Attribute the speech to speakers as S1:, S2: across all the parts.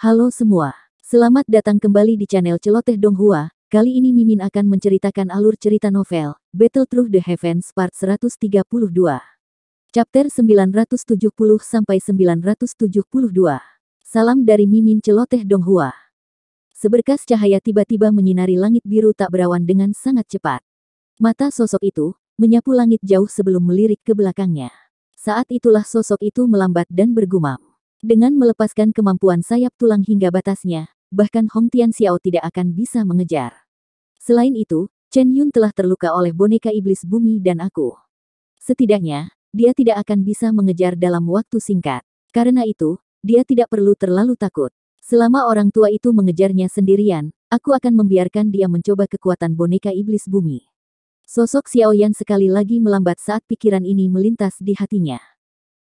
S1: Halo semua, selamat datang kembali di channel Celoteh Donghua. Kali ini Mimin akan menceritakan alur cerita novel, Battle Through the Heavens Part 132. Chapter 970-972. Salam dari Mimin Celoteh Donghua. Seberkas cahaya tiba-tiba menyinari langit biru tak berawan dengan sangat cepat. Mata sosok itu menyapu langit jauh sebelum melirik ke belakangnya. Saat itulah sosok itu melambat dan bergumam. Dengan melepaskan kemampuan sayap tulang hingga batasnya, bahkan Hong Tian Xiao tidak akan bisa mengejar. Selain itu, Chen Yun telah terluka oleh boneka iblis bumi dan aku. Setidaknya, dia tidak akan bisa mengejar dalam waktu singkat. Karena itu, dia tidak perlu terlalu takut. Selama orang tua itu mengejarnya sendirian, aku akan membiarkan dia mencoba kekuatan boneka iblis bumi. Sosok Xiao Yan sekali lagi melambat saat pikiran ini melintas di hatinya.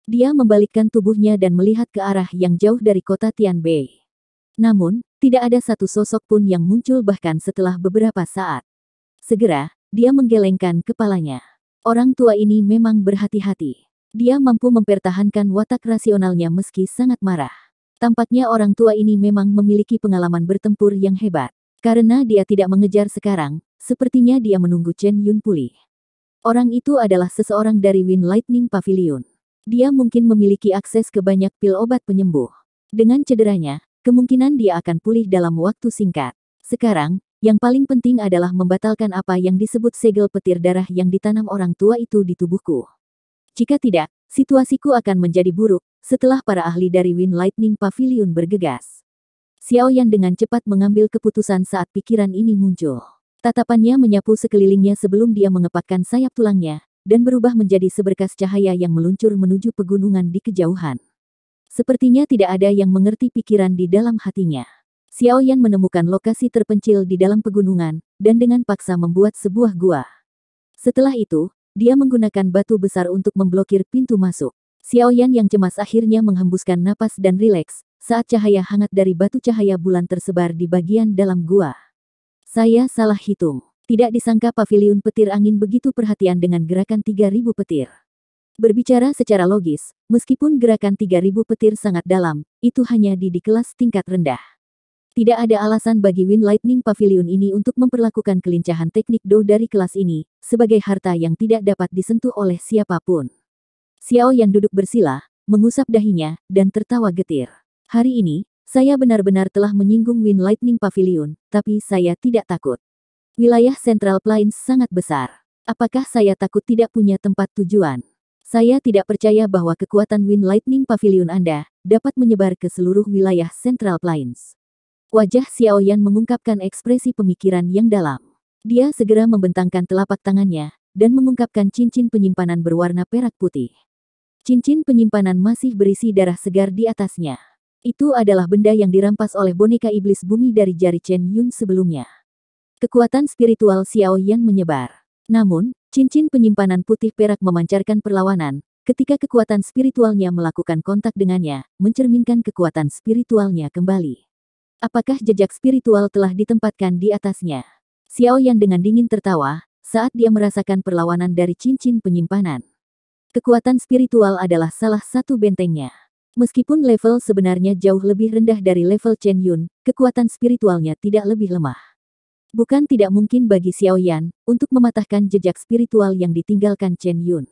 S1: Dia membalikkan tubuhnya dan melihat ke arah yang jauh dari kota Tianbei. Namun, tidak ada satu sosok pun yang muncul bahkan setelah beberapa saat. Segera, dia menggelengkan kepalanya. Orang tua ini memang berhati-hati. Dia mampu mempertahankan watak rasionalnya meski sangat marah. Tampaknya orang tua ini memang memiliki pengalaman bertempur yang hebat. Karena dia tidak mengejar sekarang, sepertinya dia menunggu Chen Yun pulih. Orang itu adalah seseorang dari Wind Lightning Pavilion. Dia mungkin memiliki akses ke banyak pil obat penyembuh. Dengan cederanya, kemungkinan dia akan pulih dalam waktu singkat. Sekarang, yang paling penting adalah membatalkan apa yang disebut segel petir darah yang ditanam orang tua itu di tubuhku. Jika tidak, situasiku akan menjadi buruk, setelah para ahli dari Wind Lightning Pavilion bergegas. Xiao Yan dengan cepat mengambil keputusan saat pikiran ini muncul. Tatapannya menyapu sekelilingnya sebelum dia mengepakkan sayap tulangnya, dan berubah menjadi seberkas cahaya yang meluncur menuju pegunungan di kejauhan. Sepertinya tidak ada yang mengerti pikiran di dalam hatinya. Xiao Yan menemukan lokasi terpencil di dalam pegunungan, dan dengan paksa membuat sebuah gua. Setelah itu, dia menggunakan batu besar untuk memblokir pintu masuk. Xiao Yan yang cemas akhirnya menghembuskan napas dan rileks, saat cahaya hangat dari batu cahaya bulan tersebar di bagian dalam gua. Saya salah hitung. Tidak disangka pavilion petir angin begitu perhatian dengan gerakan 3000 petir. Berbicara secara logis, meskipun gerakan 3000 petir sangat dalam, itu hanya di kelas tingkat rendah. Tidak ada alasan bagi Wind Lightning Pavilion ini untuk memperlakukan kelincahan teknik Do dari kelas ini, sebagai harta yang tidak dapat disentuh oleh siapapun. Xiao Yan duduk bersila, mengusap dahinya, dan tertawa getir. Hari ini, saya benar-benar telah menyinggung Wind Lightning Pavilion, tapi saya tidak takut. Wilayah Central Plains sangat besar. Apakah saya takut tidak punya tempat tujuan? Saya tidak percaya bahwa kekuatan Wind Lightning Pavilion Anda dapat menyebar ke seluruh wilayah Central Plains. Wajah Xiao Yan mengungkapkan ekspresi pemikiran yang dalam. Dia segera membentangkan telapak tangannya, dan mengungkapkan cincin penyimpanan berwarna perak putih. Cincin penyimpanan masih berisi darah segar di atasnya. Itu adalah benda yang dirampas oleh boneka iblis bumi dari jari Chen Yun sebelumnya. Kekuatan spiritual Xiao Yan menyebar. Namun, cincin penyimpanan putih perak memancarkan perlawanan, ketika kekuatan spiritualnya melakukan kontak dengannya, mencerminkan kekuatan spiritualnya kembali. Apakah jejak spiritual telah ditempatkan di atasnya? Xiao Yan dengan dingin tertawa, saat dia merasakan perlawanan dari cincin penyimpanan. Kekuatan spiritual adalah salah satu bentengnya. Meskipun level sebenarnya jauh lebih rendah dari level Chen Yun, kekuatan spiritualnya tidak lebih lemah. Bukan tidak mungkin bagi Xiao Yan untuk mematahkan jejak spiritual yang ditinggalkan Chen Yun.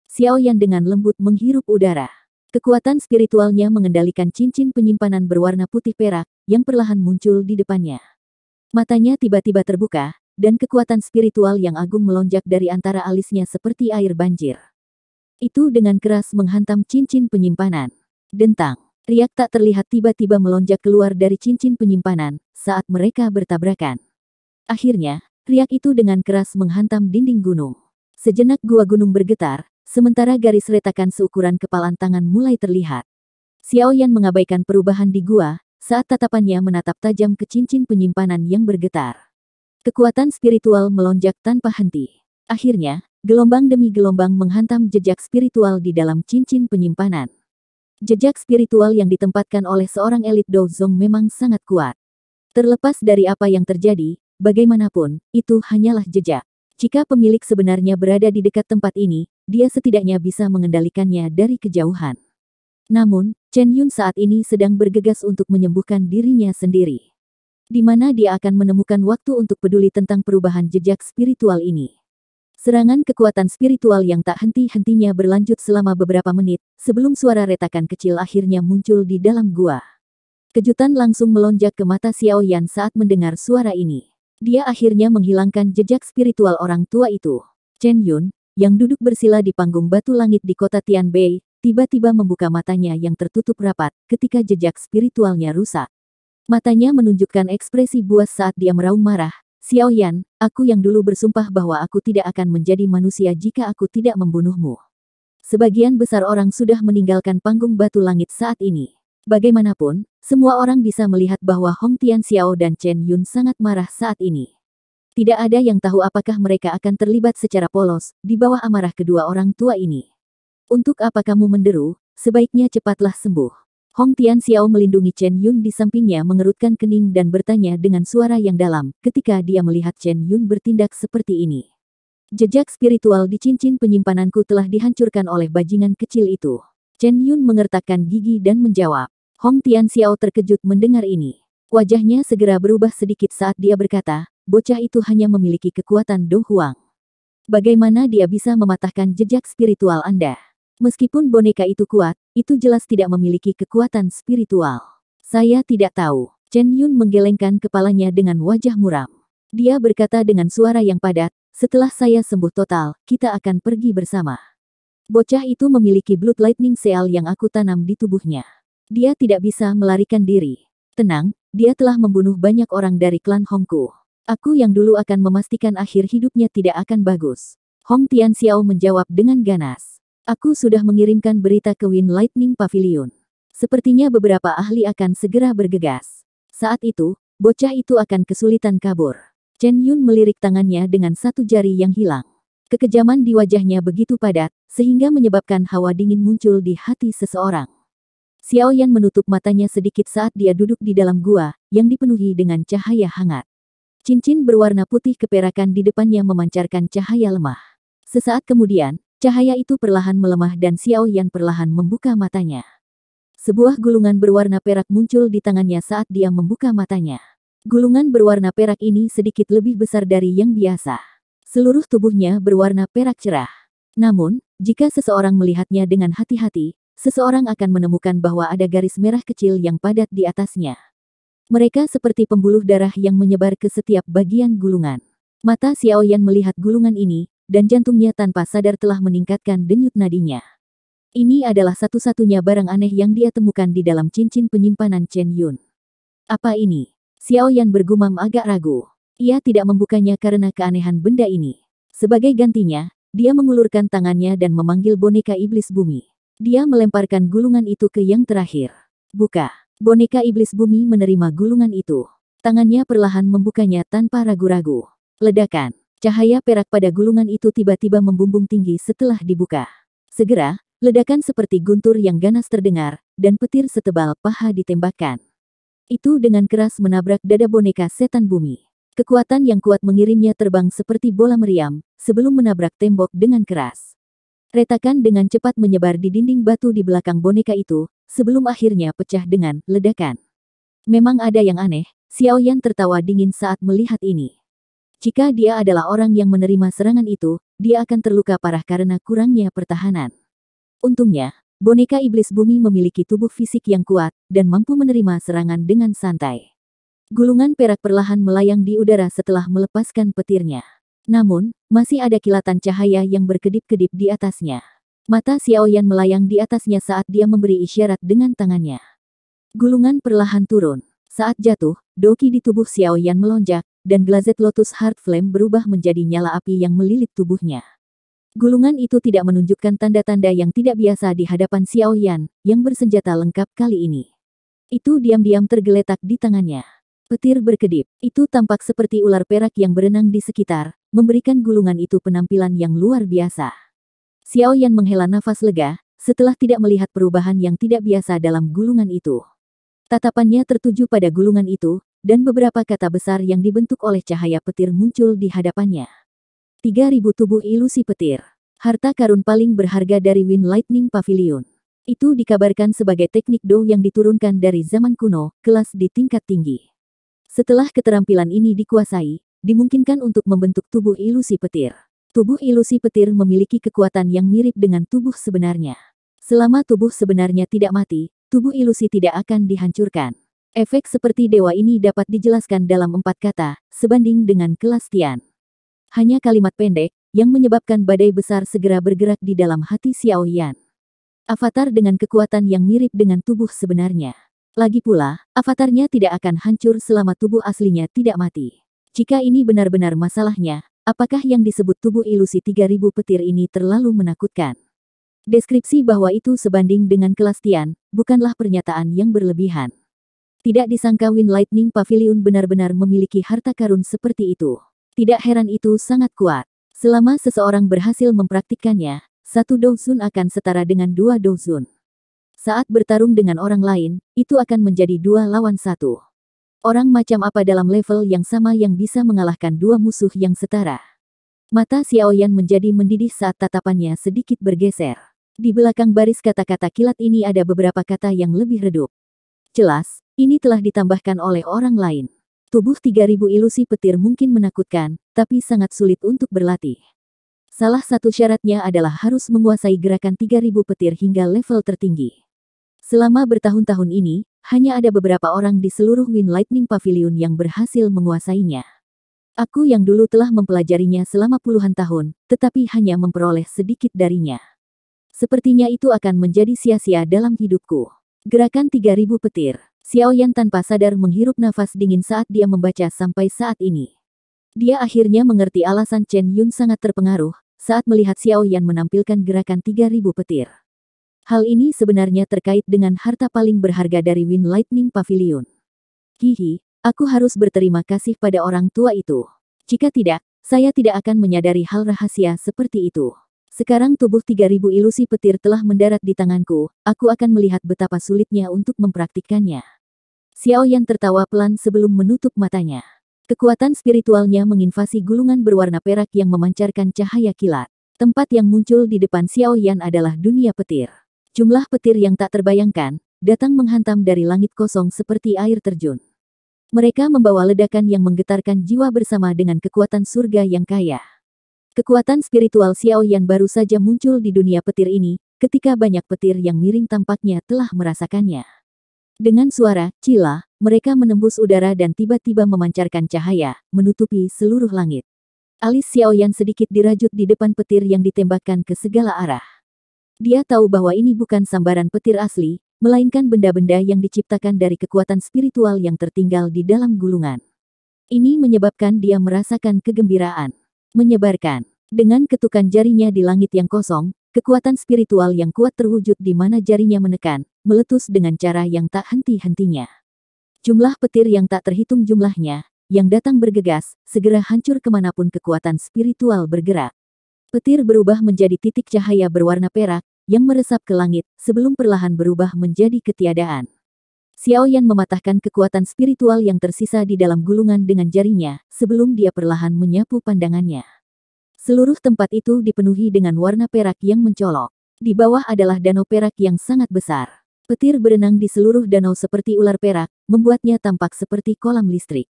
S1: Xiao Yan dengan lembut menghirup udara. Kekuatan spiritualnya mengendalikan cincin penyimpanan berwarna putih perak yang perlahan muncul di depannya. Matanya tiba-tiba terbuka, dan kekuatan spiritual yang agung melonjak dari antara alisnya seperti air banjir. Itu dengan keras menghantam cincin penyimpanan. Dentang, riak tak terlihat tiba-tiba melonjak keluar dari cincin penyimpanan saat mereka bertabrakan. Akhirnya, riak itu dengan keras menghantam dinding gunung. Sejenak gua gunung bergetar, sementara garis retakan seukuran kepalan tangan mulai terlihat. Xiao Yan mengabaikan perubahan di gua, saat tatapannya menatap tajam ke cincin penyimpanan yang bergetar. Kekuatan spiritual melonjak tanpa henti. Akhirnya, gelombang demi gelombang menghantam jejak spiritual di dalam cincin penyimpanan. Jejak spiritual yang ditempatkan oleh seorang elit Douzong memang sangat kuat. Terlepas dari apa yang terjadi, bagaimanapun, itu hanyalah jejak. Jika pemilik sebenarnya berada di dekat tempat ini, dia setidaknya bisa mengendalikannya dari kejauhan. Namun, Chen Yun saat ini sedang bergegas untuk menyembuhkan dirinya sendiri. Di mana dia akan menemukan waktu untuk peduli tentang perubahan jejak spiritual ini. Serangan kekuatan spiritual yang tak henti-hentinya berlanjut selama beberapa menit, sebelum suara retakan kecil akhirnya muncul di dalam gua. Kejutan langsung melonjak ke mata Xiao Yan saat mendengar suara ini. Dia akhirnya menghilangkan jejak spiritual orang tua itu. Chen Yun, yang duduk bersila di panggung batu langit di kota Tianbei, tiba-tiba membuka matanya yang tertutup rapat ketika jejak spiritualnya rusak. Matanya menunjukkan ekspresi buas saat dia meraung marah. Xiao Yan, aku yang dulu bersumpah bahwa aku tidak akan menjadi manusia jika aku tidak membunuhmu. Sebagian besar orang sudah meninggalkan panggung batu langit saat ini. Bagaimanapun, semua orang bisa melihat bahwa Hong Tianxiao dan Chen Yun sangat marah saat ini. Tidak ada yang tahu apakah mereka akan terlibat secara polos di bawah amarah kedua orang tua ini. Untuk apa kamu menderu? Sebaiknya cepatlah sembuh. Hong Tianxiao melindungi Chen Yun di sampingnya mengerutkan kening dan bertanya dengan suara yang dalam ketika dia melihat Chen Yun bertindak seperti ini. Jejak spiritual di cincin penyimpananku telah dihancurkan oleh bajingan kecil itu. Chen Yun mengertakkan gigi dan menjawab. Hong Tianxiao terkejut mendengar ini. Wajahnya segera berubah sedikit saat dia berkata, bocah itu hanya memiliki kekuatan Dong Huang. Bagaimana dia bisa mematahkan jejak spiritual Anda? Meskipun boneka itu kuat, itu jelas tidak memiliki kekuatan spiritual. Saya tidak tahu. Chen Yun menggelengkan kepalanya dengan wajah muram. Dia berkata dengan suara yang padat, setelah saya sembuh total, kita akan pergi bersama. Bocah itu memiliki Blood Lightning Seal yang aku tanam di tubuhnya. Dia tidak bisa melarikan diri. Tenang, dia telah membunuh banyak orang dari klan Hongku. Aku yang dulu akan memastikan akhir hidupnya tidak akan bagus. Hong Tianxiao menjawab dengan ganas. Aku sudah mengirimkan berita ke Wind Lightning Pavilion. Sepertinya beberapa ahli akan segera bergegas. Saat itu, bocah itu akan kesulitan kabur. Chen Yun melirik tangannya dengan satu jari yang hilang. Kekejaman di wajahnya begitu padat, sehingga menyebabkan hawa dingin muncul di hati seseorang. Xiao Yan menutup matanya sedikit saat dia duduk di dalam gua, yang dipenuhi dengan cahaya hangat. Cincin berwarna putih keperakan di depannya memancarkan cahaya lemah. Sesaat kemudian, cahaya itu perlahan melemah dan Xiao Yan perlahan membuka matanya. Sebuah gulungan berwarna perak muncul di tangannya saat dia membuka matanya. Gulungan berwarna perak ini sedikit lebih besar dari yang biasa. Seluruh tubuhnya berwarna perak cerah. Namun, jika seseorang melihatnya dengan hati-hati, seseorang akan menemukan bahwa ada garis merah kecil yang padat di atasnya. Mereka seperti pembuluh darah yang menyebar ke setiap bagian gulungan. Mata Xiao Yan melihat gulungan ini, dan jantungnya tanpa sadar telah meningkatkan denyut nadinya. Ini adalah satu-satunya barang aneh yang dia temukan di dalam cincin penyimpanan Chen Yun. Apa ini? Xiao Yan bergumam agak ragu. Ia tidak membukanya karena keanehan benda ini. Sebagai gantinya, dia mengulurkan tangannya dan memanggil boneka iblis bumi. Dia melemparkan gulungan itu ke yang terakhir. Buka. Boneka iblis bumi menerima gulungan itu. Tangannya perlahan membukanya tanpa ragu-ragu. Ledakan. Cahaya perak pada gulungan itu tiba-tiba membumbung tinggi setelah dibuka. Segera, ledakan seperti guntur yang ganas terdengar, dan petir setebal paha ditembakkan. Itu dengan keras menabrak dada boneka setan bumi. Kekuatan yang kuat mengirimnya terbang seperti bola meriam, sebelum menabrak tembok dengan keras. Retakan dengan cepat menyebar di dinding batu di belakang boneka itu, sebelum akhirnya pecah dengan ledakan. Memang ada yang aneh, Xiao Yan tertawa dingin saat melihat ini. Jika dia adalah orang yang menerima serangan itu, dia akan terluka parah karena kurangnya pertahanan. Untungnya, boneka iblis bumi memiliki tubuh fisik yang kuat, dan mampu menerima serangan dengan santai. Gulungan perak perlahan melayang di udara setelah melepaskan petirnya. Namun, masih ada kilatan cahaya yang berkedip-kedip di atasnya. Mata Xiao Yan melayang di atasnya saat dia memberi isyarat dengan tangannya. Gulungan perlahan turun. Saat jatuh, doki di tubuh Xiao Yan melonjak, dan Glazed Lotus Heart Flame berubah menjadi nyala api yang melilit tubuhnya. Gulungan itu tidak menunjukkan tanda-tanda yang tidak biasa di hadapan Xiao Yan, yang bersenjata lengkap kali ini. Itu diam-diam tergeletak di tangannya. Petir berkedip. Itu tampak seperti ular perak yang berenang di sekitar, memberikan gulungan itu penampilan yang luar biasa. Xiao Yan menghela nafas lega, setelah tidak melihat perubahan yang tidak biasa dalam gulungan itu. Tatapannya tertuju pada gulungan itu, dan beberapa kata besar yang dibentuk oleh cahaya petir muncul di hadapannya. 3.000 tubuh ilusi petir. Harta karun paling berharga dari Wind Lightning Pavilion. Itu dikabarkan sebagai teknik Do yang diturunkan dari zaman kuno, kelas di tingkat tinggi. Setelah keterampilan ini dikuasai, dimungkinkan untuk membentuk tubuh ilusi petir. Tubuh ilusi petir memiliki kekuatan yang mirip dengan tubuh sebenarnya. Selama tubuh sebenarnya tidak mati, tubuh ilusi tidak akan dihancurkan. Efek seperti dewa ini dapat dijelaskan dalam 4 kata, sebanding dengan kelas Tian. Hanya kalimat pendek, yang menyebabkan badai besar segera bergerak di dalam hati Xiao Yan. Avatar dengan kekuatan yang mirip dengan tubuh sebenarnya. Lagi pula, avatarnya tidak akan hancur selama tubuh aslinya tidak mati. Jika ini benar-benar masalahnya, apakah yang disebut tubuh ilusi 3000 petir ini terlalu menakutkan? Deskripsi bahwa itu sebanding dengan kelas Tian, bukanlah pernyataan yang berlebihan. Tidak disangka Wind Lightning Pavilion benar-benar memiliki harta karun seperti itu. Tidak heran itu sangat kuat. Selama seseorang berhasil mempraktikkannya, 1 douzun akan setara dengan 2 douzun. Saat bertarung dengan orang lain, itu akan menjadi 2 lawan 1. Orang macam apa dalam level yang sama yang bisa mengalahkan 2 musuh yang setara? Mata Xiao Yan menjadi mendidih saat tatapannya sedikit bergeser. Di belakang baris kata-kata kilat ini ada beberapa kata yang lebih redup. Jelas, ini telah ditambahkan oleh orang lain. Tubuh 3000 ilusi petir mungkin menakutkan, tapi sangat sulit untuk berlatih. Salah satu syaratnya adalah harus menguasai gerakan 3000 petir hingga level tertinggi. Selama bertahun-tahun ini, hanya ada beberapa orang di seluruh Wind Lightning Pavilion yang berhasil menguasainya. Aku yang dulu telah mempelajarinya selama puluhan tahun, tetapi hanya memperoleh sedikit darinya. Sepertinya itu akan menjadi sia-sia dalam hidupku. Gerakan 3000 petir. Xiao Yan tanpa sadar menghirup nafas dingin saat dia membaca sampai saat ini. Dia akhirnya mengerti alasan Chen Yun sangat terpengaruh saat melihat Xiao Yan menampilkan gerakan 3000 petir. Hal ini sebenarnya terkait dengan harta paling berharga dari Wind Lightning Pavilion. Hihi, aku harus berterima kasih pada orang tua itu. Jika tidak, saya tidak akan menyadari hal rahasia seperti itu. Sekarang tubuh 3000 ilusi petir telah mendarat di tanganku, aku akan melihat betapa sulitnya untuk mempraktikkannya. Xiao Yan tertawa pelan sebelum menutup matanya. Kekuatan spiritualnya menginvasi gulungan berwarna perak yang memancarkan cahaya kilat. Tempat yang muncul di depan Xiao Yan adalah dunia petir. Jumlah petir yang tak terbayangkan, datang menghantam dari langit kosong seperti air terjun. Mereka membawa ledakan yang menggetarkan jiwa bersama dengan kekuatan surga yang kaya. Kekuatan spiritual Xiao Yan baru saja muncul di dunia petir ini, ketika banyak petir yang miring tampaknya telah merasakannya. Dengan suara cila, mereka menembus udara dan tiba-tiba memancarkan cahaya, menutupi seluruh langit. Alis Xiao Yan sedikit dirajut di depan petir yang ditembakkan ke segala arah. Dia tahu bahwa ini bukan sambaran petir asli, melainkan benda-benda yang diciptakan dari kekuatan spiritual yang tertinggal di dalam gulungan. Ini menyebabkan dia merasakan kegembiraan. Menyebarkan. Dengan ketukan jarinya di langit yang kosong, kekuatan spiritual yang kuat terwujud di mana jarinya menekan, meletus dengan cara yang tak henti-hentinya. Jumlah petir yang tak terhitung jumlahnya, yang datang bergegas, segera hancur kemanapun kekuatan spiritual bergerak. Petir berubah menjadi titik cahaya berwarna perak, yang meresap ke langit, sebelum perlahan berubah menjadi ketiadaan. Xiao Yan mematahkan kekuatan spiritual yang tersisa di dalam gulungan dengan jarinya, sebelum dia perlahan menyapu pandangannya. Seluruh tempat itu dipenuhi dengan warna perak yang mencolok. Di bawah adalah danau perak yang sangat besar. Petir berenang di seluruh danau seperti ular perak, membuatnya tampak seperti kolam listrik.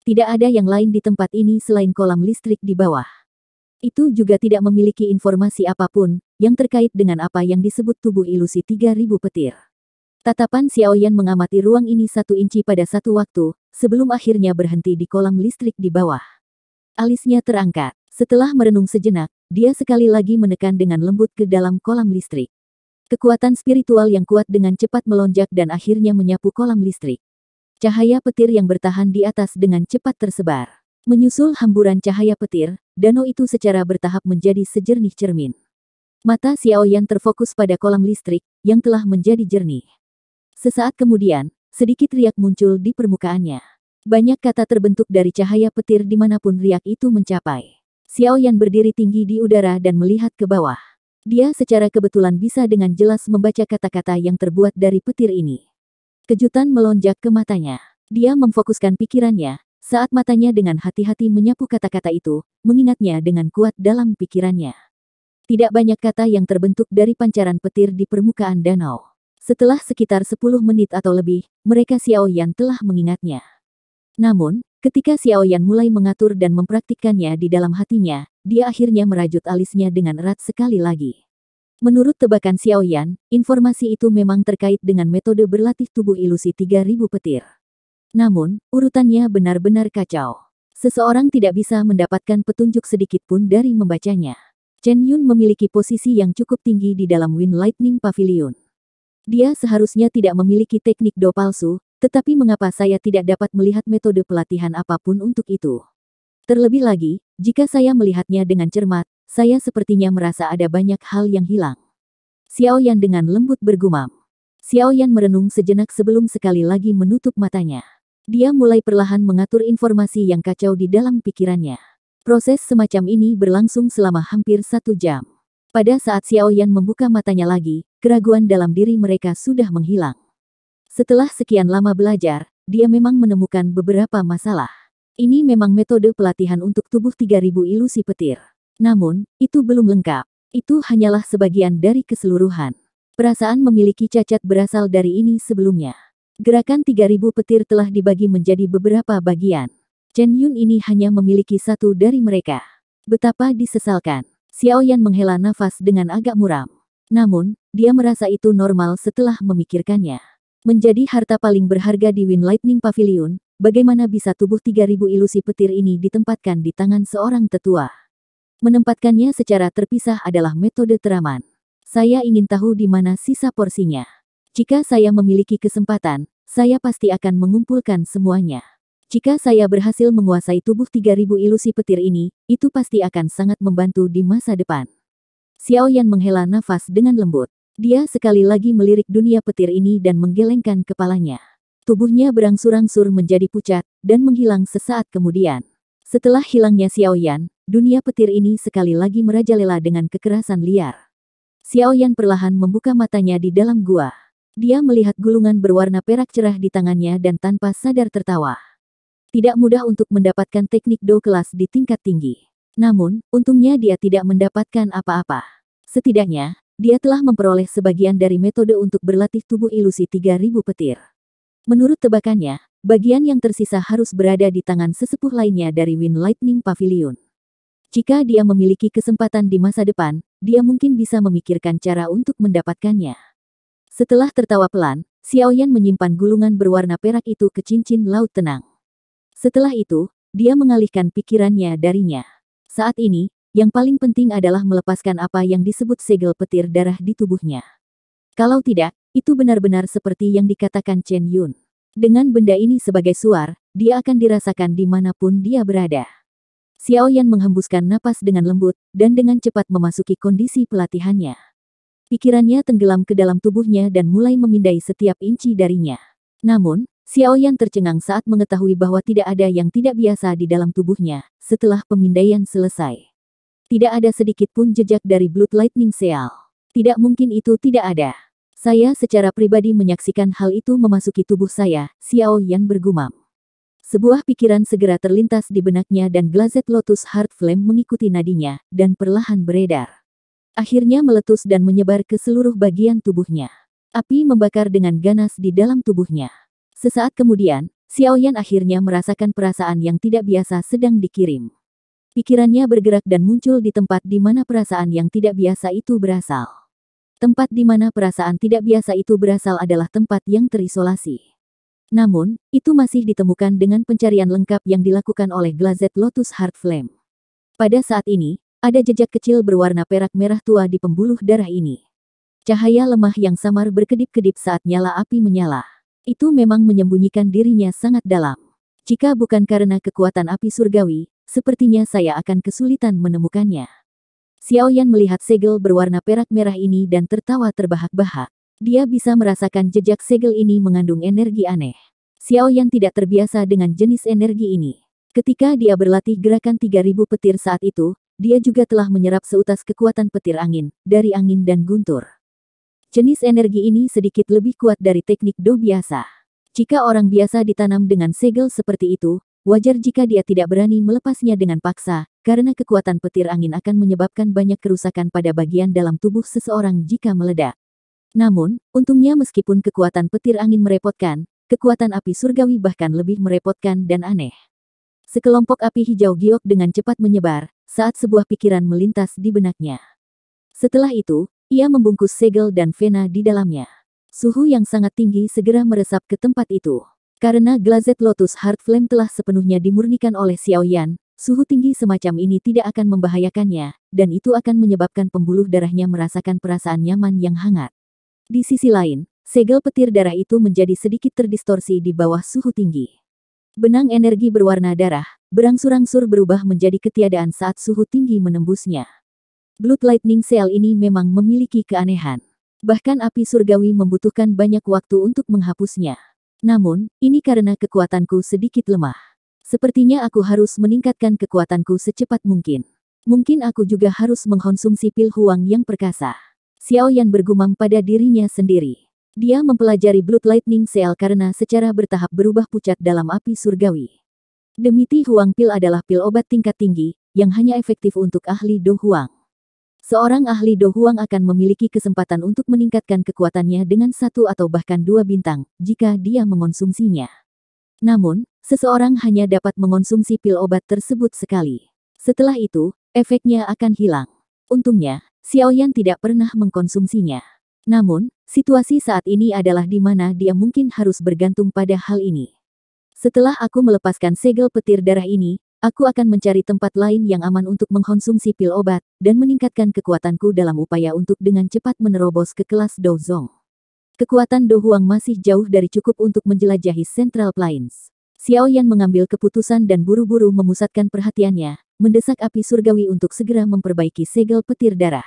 S1: Tidak ada yang lain di tempat ini selain kolam listrik di bawah. Itu juga tidak memiliki informasi apapun, yang terkait dengan apa yang disebut tubuh ilusi 3000 petir. Tatapan Xiao Yan mengamati ruang ini 1 inci pada satu waktu, sebelum akhirnya berhenti di kolam listrik di bawah. Alisnya terangkat. Setelah merenung sejenak, dia sekali lagi menekan dengan lembut ke dalam kolam listrik. Kekuatan spiritual yang kuat dengan cepat melonjak dan akhirnya menyapu kolam listrik. Cahaya petir yang bertahan di atas dengan cepat tersebar. Menyusul hamburan cahaya petir, danau itu secara bertahap menjadi sejernih cermin. Mata Xiao Yan terfokus pada kolam listrik, yang telah menjadi jernih. Sesaat kemudian, sedikit riak muncul di permukaannya. Banyak kata terbentuk dari cahaya petir dimanapun riak itu mencapai. Xiao Yan berdiri tinggi di udara dan melihat ke bawah. Dia secara kebetulan bisa dengan jelas membaca kata-kata yang terbuat dari petir ini. Kejutan melonjak ke matanya. Dia memfokuskan pikirannya, saat matanya dengan hati-hati menyapu kata-kata itu, mengingatnya dengan kuat dalam pikirannya. Tidak banyak kata yang terbentuk dari pancaran petir di permukaan danau. Setelah sekitar 10 menit atau lebih, mereka Xiaoyan telah mengingatnya. Namun, ketika Xiaoyan mulai mengatur dan mempraktikkannya di dalam hatinya, dia akhirnya merajut alisnya dengan erat sekali lagi. Menurut tebakan Xiaoyan, informasi itu memang terkait dengan metode berlatih tubuh ilusi 3000 petir. Namun, urutannya benar-benar kacau. Seseorang tidak bisa mendapatkan petunjuk sedikit pun dari membacanya. Chen Yun memiliki posisi yang cukup tinggi di dalam Wind Lightning Pavilion. Dia seharusnya tidak memiliki teknik do palsu, tetapi mengapa saya tidak dapat melihat metode pelatihan apapun untuk itu? Terlebih lagi, jika saya melihatnya dengan cermat, saya sepertinya merasa ada banyak hal yang hilang. Xiaoyan dengan lembut bergumam. Xiaoyan merenung sejenak sebelum sekali lagi menutup matanya. Dia mulai perlahan mengatur informasi yang kacau di dalam pikirannya. Proses semacam ini berlangsung selama hampir 1 jam. Pada saat Xiaoyan membuka matanya lagi, keraguan dalam diri mereka sudah menghilang. Setelah sekian lama belajar, dia memang menemukan beberapa masalah. Ini memang metode pelatihan untuk tubuh 3000 ilusi petir. Namun, itu belum lengkap. Itu hanyalah sebagian dari keseluruhan. Perasaan memiliki cacat berasal dari ini sebelumnya. Gerakan 3000 petir telah dibagi menjadi beberapa bagian. Chen Yun ini hanya memiliki satu dari mereka. Betapa disesalkan. Xiaoyan menghela nafas dengan agak muram. Namun, dia merasa itu normal setelah memikirkannya. Menjadi harta paling berharga di Wind Lightning Pavilion, bagaimana bisa tubuh 3000 ilusi petir ini ditempatkan di tangan seorang tetua? Menempatkannya secara terpisah adalah metode teraman. Saya ingin tahu di mana sisa porsinya. Jika saya memiliki kesempatan, saya pasti akan mengumpulkan semuanya. Jika saya berhasil menguasai tubuh 3000 ilusi petir ini, itu pasti akan sangat membantu di masa depan. Xiaoyan menghela nafas dengan lembut. Dia sekali lagi melirik dunia petir ini dan menggelengkan kepalanya. Tubuhnya berangsur-angsur menjadi pucat, dan menghilang sesaat kemudian. Setelah hilangnya Xiaoyan, dunia petir ini sekali lagi merajalela dengan kekerasan liar. Xiaoyan perlahan membuka matanya di dalam gua. Dia melihat gulungan berwarna perak cerah di tangannya dan tanpa sadar tertawa. Tidak mudah untuk mendapatkan teknik do kelas di tingkat tinggi. Namun, untungnya dia tidak mendapatkan apa-apa. Setidaknya, dia telah memperoleh sebagian dari metode untuk berlatih tubuh ilusi 3000 petir. Menurut tebakannya, bagian yang tersisa harus berada di tangan sesepuh lainnya dari Wind Lightning Pavilion. Jika dia memiliki kesempatan di masa depan, dia mungkin bisa memikirkan cara untuk mendapatkannya. Setelah tertawa pelan, Xiaoyan menyimpan gulungan berwarna perak itu ke cincin laut tenang. Setelah itu, dia mengalihkan pikirannya darinya. Saat ini, yang paling penting adalah melepaskan apa yang disebut segel petir darah di tubuhnya. Kalau tidak, itu benar-benar seperti yang dikatakan Chen Yun. Dengan benda ini sebagai suar, dia akan dirasakan dimanapun dia berada. Xiaoyan menghembuskan napas dengan lembut, dan dengan cepat memasuki kondisi pelatihannya. Pikirannya tenggelam ke dalam tubuhnya dan mulai memindai setiap inci darinya. Namun, Xiaoyan tercengang saat mengetahui bahwa tidak ada yang tidak biasa di dalam tubuhnya, setelah pemindaian selesai. Tidak ada sedikit pun jejak dari Blood Lightning Seal. Tidak mungkin itu tidak ada. Saya secara pribadi menyaksikan hal itu memasuki tubuh saya, Xiaoyan bergumam. Sebuah pikiran segera terlintas di benaknya dan Glazed Lotus Heart Flame mengikuti nadinya, dan perlahan beredar. Akhirnya meletus dan menyebar ke seluruh bagian tubuhnya. Api membakar dengan ganas di dalam tubuhnya. Sesaat kemudian, Xiaoyan akhirnya merasakan perasaan yang tidak biasa sedang dikirim. Pikirannya bergerak dan muncul di tempat di mana perasaan yang tidak biasa itu berasal. Tempat di mana perasaan tidak biasa itu berasal adalah tempat yang terisolasi. Namun, itu masih ditemukan dengan pencarian lengkap yang dilakukan oleh Glazed Lotus Heart Flame. Pada saat ini, ada jejak kecil berwarna perak merah tua di pembuluh darah ini. Cahaya lemah yang samar berkedip-kedip saat nyala api menyala. Itu memang menyembunyikan dirinya sangat dalam. Jika bukan karena kekuatan api surgawi, sepertinya saya akan kesulitan menemukannya. Xiaoyan melihat segel berwarna perak merah ini dan tertawa terbahak-bahak. Dia bisa merasakan jejak segel ini mengandung energi aneh. Xiaoyan tidak terbiasa dengan jenis energi ini. Ketika dia berlatih gerakan 3000 petir saat itu, dia juga telah menyerap seutas kekuatan petir angin, dari angin dan guntur. Jenis energi ini sedikit lebih kuat dari teknik do biasa. Jika orang biasa ditanam dengan segel seperti itu, wajar jika dia tidak berani melepasnya dengan paksa, karena kekuatan petir angin akan menyebabkan banyak kerusakan pada bagian dalam tubuh seseorang jika meledak. Namun, untungnya meskipun kekuatan petir angin merepotkan, kekuatan api surgawi bahkan lebih merepotkan dan aneh. Sekelompok api hijau giok dengan cepat menyebar, saat sebuah pikiran melintas di benaknya. Setelah itu, ia membungkus segel dan vena di dalamnya. Suhu yang sangat tinggi segera meresap ke tempat itu. Karena Glazed Lotus Heart Flame telah sepenuhnya dimurnikan oleh Xiao Yan, suhu tinggi semacam ini tidak akan membahayakannya, dan itu akan menyebabkan pembuluh darahnya merasakan perasaan nyaman yang hangat. Di sisi lain, segel petir darah itu menjadi sedikit terdistorsi di bawah suhu tinggi. Benang energi berwarna darah, berangsur-angsur berubah menjadi ketiadaan saat suhu tinggi menembusnya. Blood Lightning Seal ini memang memiliki keanehan. Bahkan api surgawi membutuhkan banyak waktu untuk menghapusnya. Namun, ini karena kekuatanku sedikit lemah. Sepertinya aku harus meningkatkan kekuatanku secepat mungkin. Mungkin aku juga harus mengkonsumsi pil huang yang perkasa. Xiao Yan bergumam pada dirinya sendiri. Dia mempelajari Blood Lightning Seal karena secara bertahap berubah pucat dalam api surgawi. Demiti Huang Pil adalah pil obat tingkat tinggi, yang hanya efektif untuk ahli Do Huang. Seorang ahli Do Huang akan memiliki kesempatan untuk meningkatkan kekuatannya dengan 1 atau bahkan 2 bintang, jika dia mengonsumsinya. Namun, seseorang hanya dapat mengonsumsi pil obat tersebut sekali. Setelah itu, efeknya akan hilang. Untungnya, Xiao Yan tidak pernah mengkonsumsinya. Namun, situasi saat ini adalah di mana dia mungkin harus bergantung pada hal ini. Setelah aku melepaskan segel petir darah ini, aku akan mencari tempat lain yang aman untuk mengkonsumsi pil obat, dan meningkatkan kekuatanku dalam upaya untuk dengan cepat menerobos ke kelas Douzong. Kekuatan Do Huang masih jauh dari cukup untuk menjelajahi Central Plains. Xiao Yan mengambil keputusan dan buru-buru memusatkan perhatiannya, mendesak api surgawi untuk segera memperbaiki segel petir darah.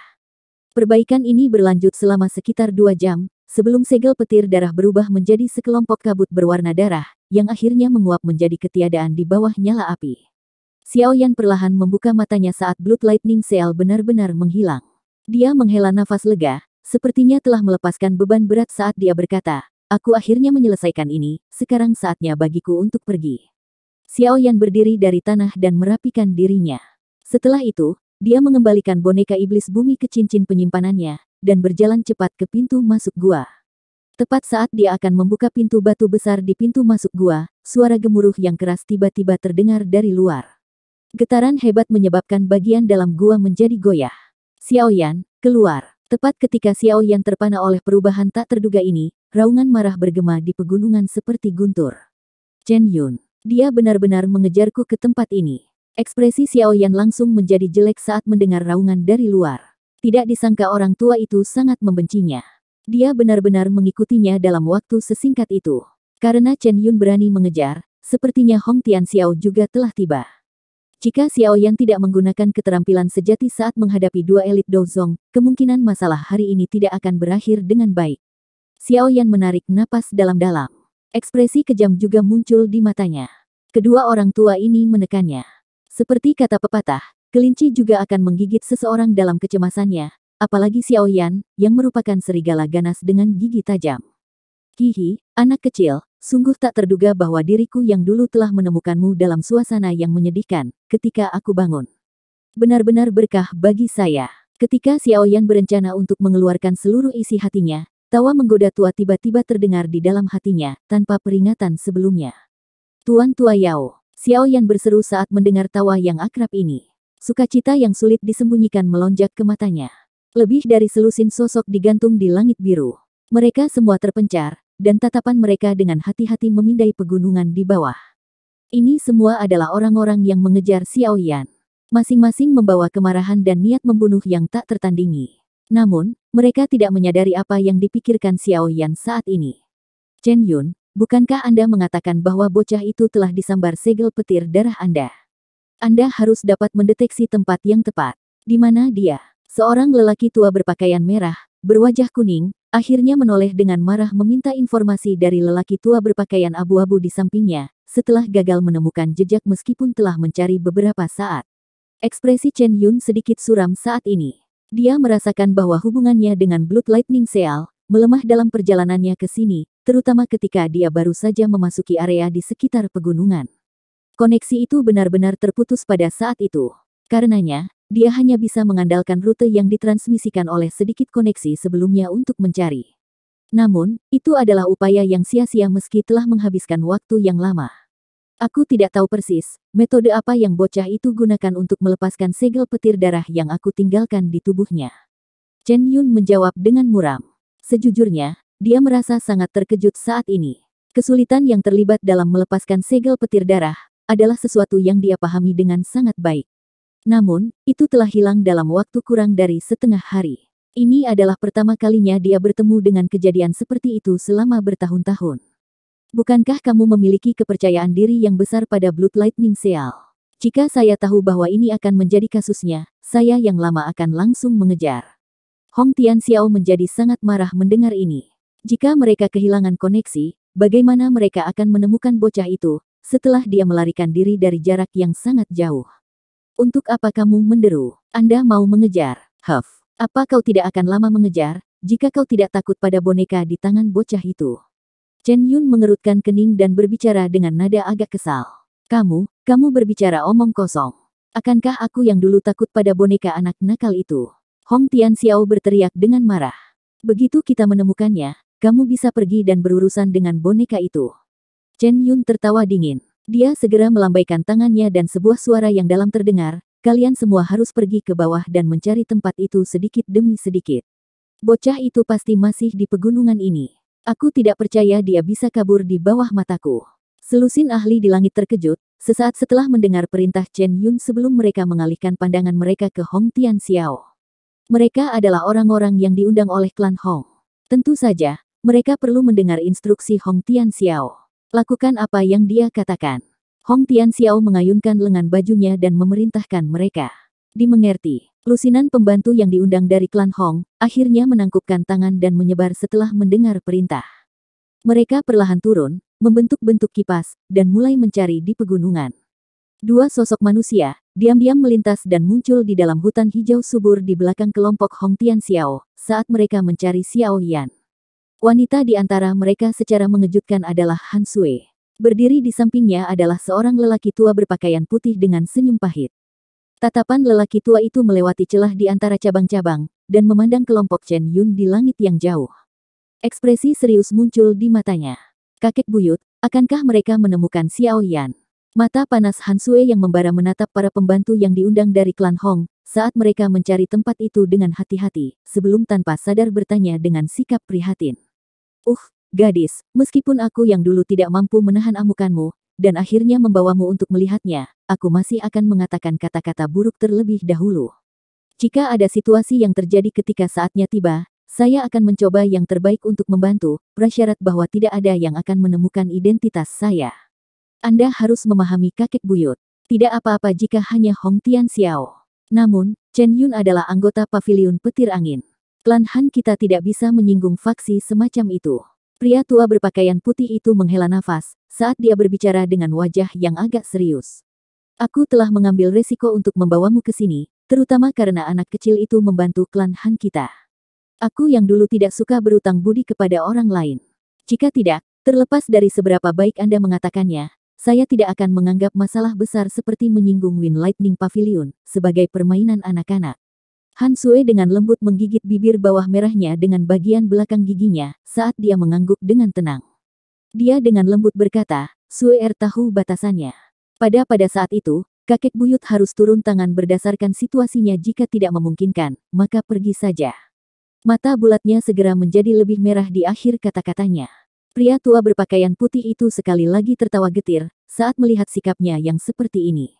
S1: Perbaikan ini berlanjut selama sekitar 2 jam, sebelum segel petir darah berubah menjadi sekelompok kabut berwarna darah, yang akhirnya menguap menjadi ketiadaan di bawah nyala api. Xiao Yan perlahan membuka matanya saat Blood Lightning Seal benar-benar menghilang. Dia menghela nafas lega, sepertinya telah melepaskan beban berat saat dia berkata, "Aku akhirnya menyelesaikan ini, sekarang saatnya bagiku untuk pergi." Xiao Yan berdiri dari tanah dan merapikan dirinya. Setelah itu, dia mengembalikan boneka iblis bumi ke cincin penyimpanannya, dan berjalan cepat ke pintu masuk gua. Tepat saat dia akan membuka pintu batu besar di pintu masuk gua, suara gemuruh yang keras tiba-tiba terdengar dari luar. Getaran hebat menyebabkan bagian dalam gua menjadi goyah. Xiao Yan, keluar. Tepat ketika Xiao Yan terpana oleh perubahan tak terduga ini, raungan marah bergema di pegunungan seperti guntur. Chen Yun, dia benar-benar mengejarku ke tempat ini. Ekspresi Xiao Yan langsung menjadi jelek saat mendengar raungan dari luar. Tidak disangka orang tua itu sangat membencinya. Dia benar-benar mengikutinya dalam waktu sesingkat itu. Karena Chen Yun berani mengejar, sepertinya Hong Tianxiao juga telah tiba. Jika Xiao Yan tidak menggunakan keterampilan sejati saat menghadapi 2 elit Douzong, kemungkinan masalah hari ini tidak akan berakhir dengan baik. Xiao Yan menarik napas dalam-dalam. Ekspresi kejam juga muncul di matanya. Kedua orang tua ini menekannya. Seperti kata pepatah, kelinci juga akan menggigit seseorang dalam kecemasannya, apalagi Xiao Yan, yang merupakan serigala ganas dengan gigi tajam. Hihi, anak kecil, sungguh tak terduga bahwa diriku yang dulu telah menemukanmu dalam suasana yang menyedihkan, ketika aku bangun. Benar-benar berkah bagi saya. Ketika Xiao Yan berencana untuk mengeluarkan seluruh isi hatinya, tawa menggoda tua tiba-tiba terdengar di dalam hatinya, tanpa peringatan sebelumnya. Tuan Tua Yao, Xiao Yan berseru saat mendengar tawa yang akrab ini. Sukacita yang sulit disembunyikan melonjak ke matanya. Lebih dari selusin sosok digantung di langit biru. Mereka semua terpencar, dan tatapan mereka dengan hati-hati memindai pegunungan di bawah. Ini semua adalah orang-orang yang mengejar Xiao Yan. Masing-masing membawa kemarahan dan niat membunuh yang tak tertandingi. Namun, mereka tidak menyadari apa yang dipikirkan Xiao Yan saat ini. Chen Yun, bukankah Anda mengatakan bahwa bocah itu telah disambar segel petir darah Anda? Anda harus dapat mendeteksi tempat yang tepat. Di mana dia? Seorang lelaki tua berpakaian merah, berwajah kuning, akhirnya menoleh dengan marah meminta informasi dari lelaki tua berpakaian abu-abu di sampingnya, setelah gagal menemukan jejak meskipun telah mencari beberapa saat. Ekspresi Chen Yun sedikit suram saat ini. Dia merasakan bahwa hubungannya dengan Blood Lightning Seal melemah dalam perjalanannya ke sini, terutama ketika dia baru saja memasuki area di sekitar pegunungan. Koneksi itu benar-benar terputus pada saat itu. Karenanya, dia hanya bisa mengandalkan rute yang ditransmisikan oleh sedikit koneksi sebelumnya untuk mencari. Namun, itu adalah upaya yang sia-sia meski telah menghabiskan waktu yang lama. Aku tidak tahu persis, metode apa yang bocah itu gunakan untuk melepaskan segel petir darah yang aku tinggalkan di tubuhnya. Chen Yun menjawab dengan muram. Sejujurnya, dia merasa sangat terkejut saat ini. Kesulitan yang terlibat dalam melepaskan segel petir darah adalah sesuatu yang dia pahami dengan sangat baik. Namun, itu telah hilang dalam waktu kurang dari setengah hari. Ini adalah pertama kalinya dia bertemu dengan kejadian seperti itu selama bertahun-tahun. Bukankah kamu memiliki kepercayaan diri yang besar pada Blood Lightning Seal? Jika saya tahu bahwa ini akan menjadi kasusnya, saya yang lama akan langsung mengejar. Hong Tianxiao menjadi sangat marah mendengar ini. Jika mereka kehilangan koneksi, bagaimana mereka akan menemukan bocah itu setelah dia melarikan diri dari jarak yang sangat jauh? Untuk apa kamu menderu? Anda mau mengejar? Huff. Apa kau tidak akan lama mengejar, jika kau tidak takut pada boneka di tangan bocah itu? Chen Yun mengerutkan kening dan berbicara dengan nada agak kesal. Kamu berbicara omong kosong. Akankah aku yang dulu takut pada boneka anak nakal itu? Hong Tianxiao berteriak dengan marah. Begitu kita menemukannya, kamu bisa pergi dan berurusan dengan boneka itu. Chen Yun tertawa dingin. Dia segera melambaikan tangannya dan sebuah suara yang dalam terdengar, kalian semua harus pergi ke bawah dan mencari tempat itu sedikit demi sedikit. Bocah itu pasti masih di pegunungan ini. Aku tidak percaya dia bisa kabur di bawah mataku. Selusin ahli di langit terkejut, sesaat setelah mendengar perintah Chen Yun sebelum mereka mengalihkan pandangan mereka ke Hong Tianxiao. Mereka adalah orang-orang yang diundang oleh klan Hong. Tentu saja, mereka perlu mendengar instruksi Hong Tianxiao. Lakukan apa yang dia katakan. Hong Tianxiao mengayunkan lengan bajunya dan memerintahkan mereka. Dimengerti. Lusinan pembantu yang diundang dari klan Hong, akhirnya menangkupkan tangan dan menyebar setelah mendengar perintah. Mereka perlahan turun, membentuk-bentuk kipas, dan mulai mencari di pegunungan. Dua sosok manusia, diam-diam melintas dan muncul di dalam hutan hijau subur di belakang kelompok Hong Tianxiao, saat mereka mencari Xiao Yan. Wanita di antara mereka secara mengejutkan adalah Han Sui. Berdiri di sampingnya adalah seorang lelaki tua berpakaian putih dengan senyum pahit. Tatapan lelaki tua itu melewati celah di antara cabang-cabang, dan memandang kelompok Chen Yun di langit yang jauh. Ekspresi serius muncul di matanya. Kakek buyut, akankah mereka menemukan Xiao Yan? Mata panas Han Sui yang membara menatap para pembantu yang diundang dari klan Hong, saat mereka mencari tempat itu dengan hati-hati, sebelum tanpa sadar bertanya dengan sikap prihatin. Gadis, meskipun aku yang dulu tidak mampu menahan amukanmu, dan akhirnya membawamu untuk melihatnya, aku masih akan mengatakan kata-kata buruk terlebih dahulu. Jika ada situasi yang terjadi ketika saatnya tiba, saya akan mencoba yang terbaik untuk membantu, prasyarat bahwa tidak ada yang akan menemukan identitas saya. Anda harus memahami kakek buyut. Tidak apa-apa jika hanya Hong Tianxiao. Namun, Chen Yun adalah anggota Paviliun Petir Angin. Klan Han kita tidak bisa menyinggung faksi semacam itu. Pria tua berpakaian putih itu menghela nafas, saat dia berbicara dengan wajah yang agak serius. Aku telah mengambil resiko untuk membawamu ke sini, terutama karena anak kecil itu membantu klan Han kita. Aku yang dulu tidak suka berutang budi kepada orang lain. Jika tidak, terlepas dari seberapa baik Anda mengatakannya, saya tidak akan menganggap masalah besar seperti menyinggung Wind Lightning Pavilion sebagai permainan anak-anak. Han Sui dengan lembut menggigit bibir bawah merahnya dengan bagian belakang giginya saat dia mengangguk dengan tenang. Dia dengan lembut berkata, Sui tahu batasannya. Pada saat itu, kakek buyut harus turun tangan berdasarkan situasinya jika tidak memungkinkan, maka pergi saja. Mata bulatnya segera menjadi lebih merah di akhir kata-katanya. Pria tua berpakaian putih itu sekali lagi tertawa getir saat melihat sikapnya yang seperti ini.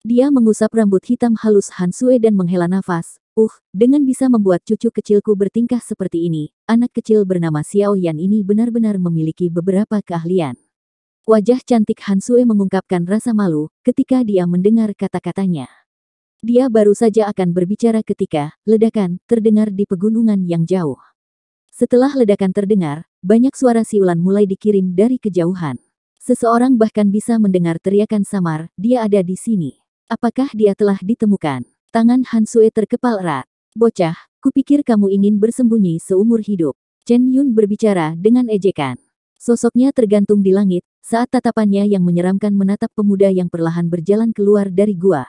S1: Dia mengusap rambut hitam halus Han Sui dan menghela nafas. Dengan bisa membuat cucu kecilku bertingkah seperti ini, anak kecil bernama Xiao Yan ini benar-benar memiliki beberapa keahlian. Wajah cantik Han Sui mengungkapkan rasa malu ketika dia mendengar kata-katanya. Dia baru saja akan berbicara ketika ledakan terdengar di pegunungan yang jauh. Setelah ledakan terdengar, banyak suara siulan mulai dikirim dari kejauhan. Seseorang bahkan bisa mendengar teriakan samar, dia ada di sini. Apakah dia telah ditemukan? Tangan Han Sui terkepal erat. Bocah, kupikir kamu ingin bersembunyi seumur hidup. Chen Yun berbicara dengan ejekan. Sosoknya tergantung di langit, saat tatapannya yang menyeramkan menatap pemuda yang perlahan berjalan keluar dari gua.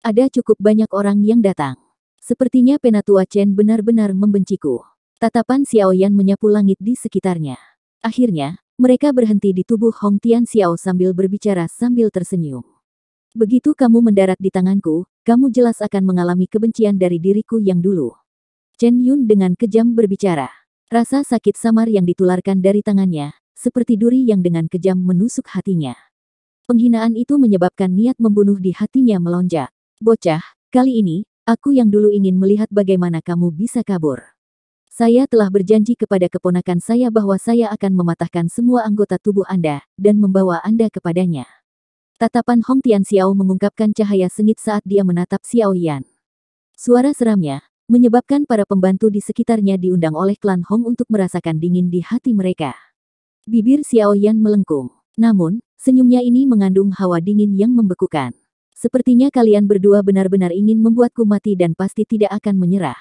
S1: Ada cukup banyak orang yang datang. Sepertinya Penatua Chen benar-benar membenciku. Tatapan Xiao Yan menyapu langit di sekitarnya. Akhirnya, mereka berhenti di tubuh Hong Tianxiao sambil berbicara sambil tersenyum. Begitu kamu mendarat di tanganku, kamu jelas akan mengalami kebencian dari diriku yang dulu. Chen Yun dengan kejam berbicara. Rasa sakit samar yang ditularkan dari tangannya, seperti duri yang dengan kejam menusuk hatinya. Penghinaan itu menyebabkan niat membunuh di hatinya melonjak. Bocah, kali ini, aku yang dulu ingin melihat bagaimana kamu bisa kabur. Saya telah berjanji kepada keponakan saya bahwa saya akan mematahkan semua anggota tubuh Anda, dan membawa Anda kepadanya. Tatapan Hong Tianxiao mengungkapkan cahaya sengit saat dia menatap Xiao Yan. Suara seramnya, menyebabkan para pembantu di sekitarnya diundang oleh klan Hong untuk merasakan dingin di hati mereka. Bibir Xiao Yan melengkung. Namun, senyumnya ini mengandung hawa dingin yang membekukan. Sepertinya kalian berdua benar-benar ingin membuatku mati dan pasti tidak akan menyerah.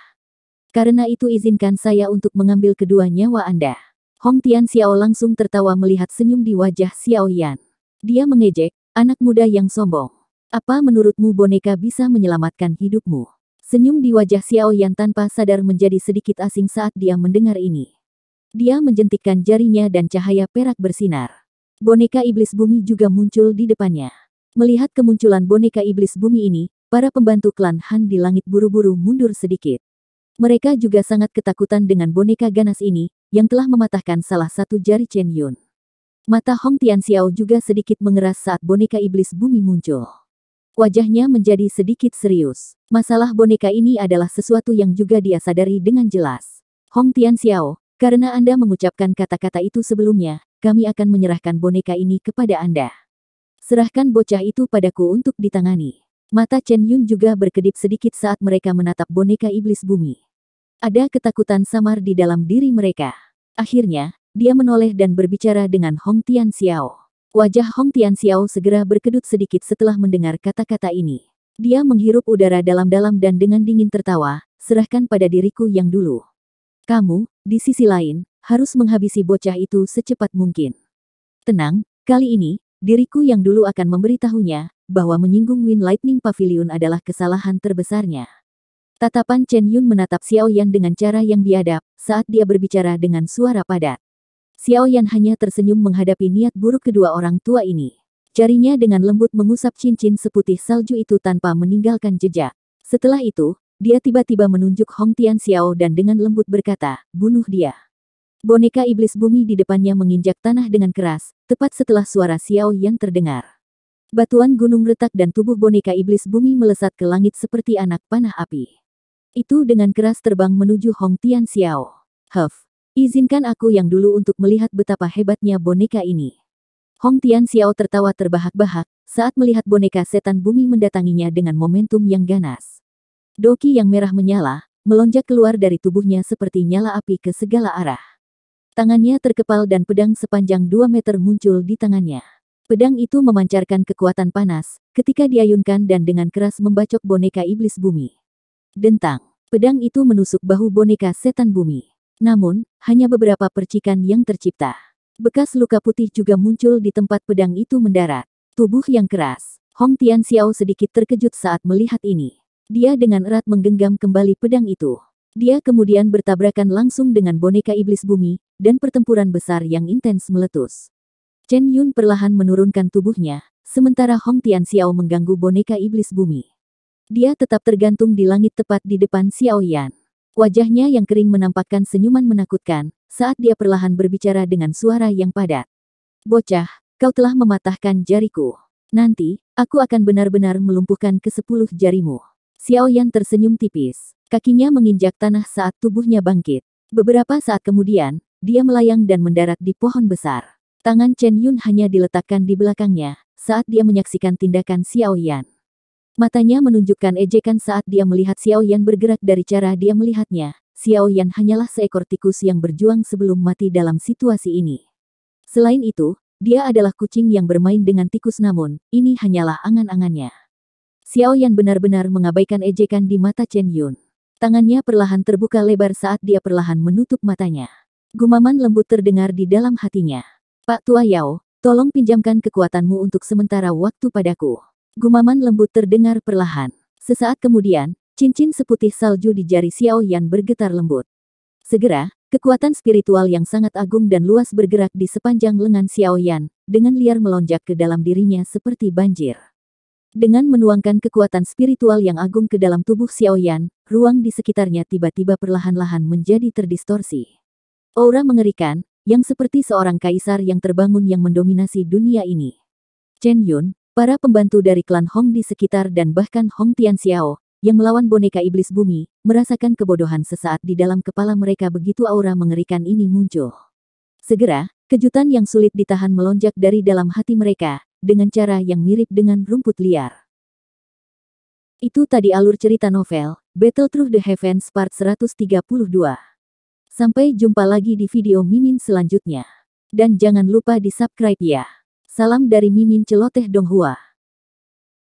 S1: Karena itu izinkan saya untuk mengambil kedua nyawa Anda. Hong Tianxiao langsung tertawa melihat senyum di wajah Xiao Yan. Dia mengejek, anak muda yang sombong. Apa menurutmu boneka bisa menyelamatkan hidupmu? Senyum di wajah Xiao Yan tanpa sadar menjadi sedikit asing saat dia mendengar ini. Dia menjentikkan jarinya dan cahaya perak bersinar. Boneka iblis bumi juga muncul di depannya. Melihat kemunculan boneka iblis bumi ini, para pembantu klan Han di langit buru-buru mundur sedikit. Mereka juga sangat ketakutan dengan boneka ganas ini, yang telah mematahkan salah satu jari Chen Yun. Mata Hong Tianxiao juga sedikit mengeras saat boneka iblis bumi muncul. Wajahnya menjadi sedikit serius. Masalah boneka ini adalah sesuatu yang juga dia sadari dengan jelas. Hong Tianxiao, karena Anda mengucapkan kata-kata itu sebelumnya, kami akan menyerahkan boneka ini kepada Anda. Serahkan bocah itu padaku untuk ditangani. Mata Chen Yun juga berkedip sedikit saat mereka menatap boneka iblis bumi. Ada ketakutan samar di dalam diri mereka. Akhirnya, dia menoleh dan berbicara dengan Hong Tianxiao. Wajah Hong Tianxiao segera berkedut sedikit setelah mendengar kata-kata ini. Dia menghirup udara dalam-dalam dan dengan dingin tertawa, serahkan pada diriku yang dulu. Kamu, di sisi lain, harus menghabisi bocah itu secepat mungkin. Tenang, kali ini, diriku yang dulu akan memberitahunya, bahwa menyinggung Wind Lightning Pavilion adalah kesalahan terbesarnya. Tatapan Chen Yun menatap Xiao Yan dengan cara yang biadab, saat dia berbicara dengan suara padat. Xiao Yan hanya tersenyum menghadapi niat buruk kedua orang tua ini. Jarinya dengan lembut mengusap cincin seputih salju itu tanpa meninggalkan jejak. Setelah itu, dia tiba-tiba menunjuk Hong Tianxiao dan dengan lembut berkata, bunuh dia. Boneka iblis bumi di depannya menginjak tanah dengan keras, tepat setelah suara Xiao Yan terdengar. Batuan gunung retak dan tubuh boneka iblis bumi melesat ke langit seperti anak panah api. Itu dengan keras terbang menuju Hong Tianxiao. Huff, izinkan aku yang dulu untuk melihat betapa hebatnya boneka ini. Hong Tianxiao tertawa terbahak-bahak, saat melihat boneka setan bumi mendatanginya dengan momentum yang ganas. Doki yang merah menyala, melonjak keluar dari tubuhnya seperti nyala api ke segala arah. Tangannya terkepal dan pedang sepanjang 2 meter muncul di tangannya. Pedang itu memancarkan kekuatan panas, ketika diayunkan dan dengan keras membacok boneka iblis bumi. Dentang. Pedang itu menusuk bahu boneka setan bumi. Namun, hanya beberapa percikan yang tercipta. Bekas luka putih juga muncul di tempat pedang itu mendarat. Tubuh yang keras. Hong Tianxiao sedikit terkejut saat melihat ini. Dia dengan erat menggenggam kembali pedang itu. Dia kemudian bertabrakan langsung dengan boneka iblis bumi, dan pertempuran besar yang intens meletus. Chen Yun perlahan menurunkan tubuhnya, sementara Hong Tianxiao mengganggu boneka iblis bumi. Dia tetap tergantung di langit tepat di depan Xiao Yan. Wajahnya yang kering menampakkan senyuman menakutkan, saat dia perlahan berbicara dengan suara yang padat. Bocah, kau telah mematahkan jariku. Nanti, aku akan benar-benar melumpuhkan ke-10 jarimu. Xiao Yan tersenyum tipis. Kakinya menginjak tanah saat tubuhnya bangkit. Beberapa saat kemudian, dia melayang dan mendarat di pohon besar. Tangan Chen Yun hanya diletakkan di belakangnya, saat dia menyaksikan tindakan Xiao Yan. Matanya menunjukkan ejekan saat dia melihat Xiao Yan bergerak dari cara dia melihatnya. Xiao Yan hanyalah seekor tikus yang berjuang sebelum mati dalam situasi ini. Selain itu, dia adalah kucing yang bermain dengan tikus namun, ini hanyalah angan-angannya. Xiao Yan benar-benar mengabaikan ejekan di mata Chen Yun. Tangannya perlahan terbuka lebar saat dia perlahan menutup matanya. Gumaman lembut terdengar di dalam hatinya. Pak Tua Yao, Tolong pinjamkan kekuatanmu untuk sementara waktu padaku. Gumaman lembut terdengar perlahan. Sesaat kemudian, cincin seputih salju di jari Xiao Yan bergetar lembut. Segera, kekuatan spiritual yang sangat agung dan luas bergerak di sepanjang lengan Xiao Yan, dengan liar melonjak ke dalam dirinya seperti banjir. Dengan menuangkan kekuatan spiritual yang agung ke dalam tubuh Xiao Yan, ruang di sekitarnya tiba-tiba perlahan-lahan menjadi terdistorsi. Aura mengerikan, yang seperti seorang kaisar yang terbangun yang mendominasi dunia ini. Chen Yun, para pembantu dari klan Hong di sekitar dan bahkan Hong Tianxiao, yang melawan boneka iblis bumi, merasakan kebodohan sesaat di dalam kepala mereka begitu aura mengerikan ini muncul. Segera, kejutan yang sulit ditahan melonjak dari dalam hati mereka, dengan cara yang mirip dengan rumput liar. Itu tadi alur cerita novel, Battle Through the Heavens Part 132. Sampai jumpa lagi di video Mimin selanjutnya. Dan jangan lupa di subscribe ya. Salam dari Mimin Celoteh Donghua.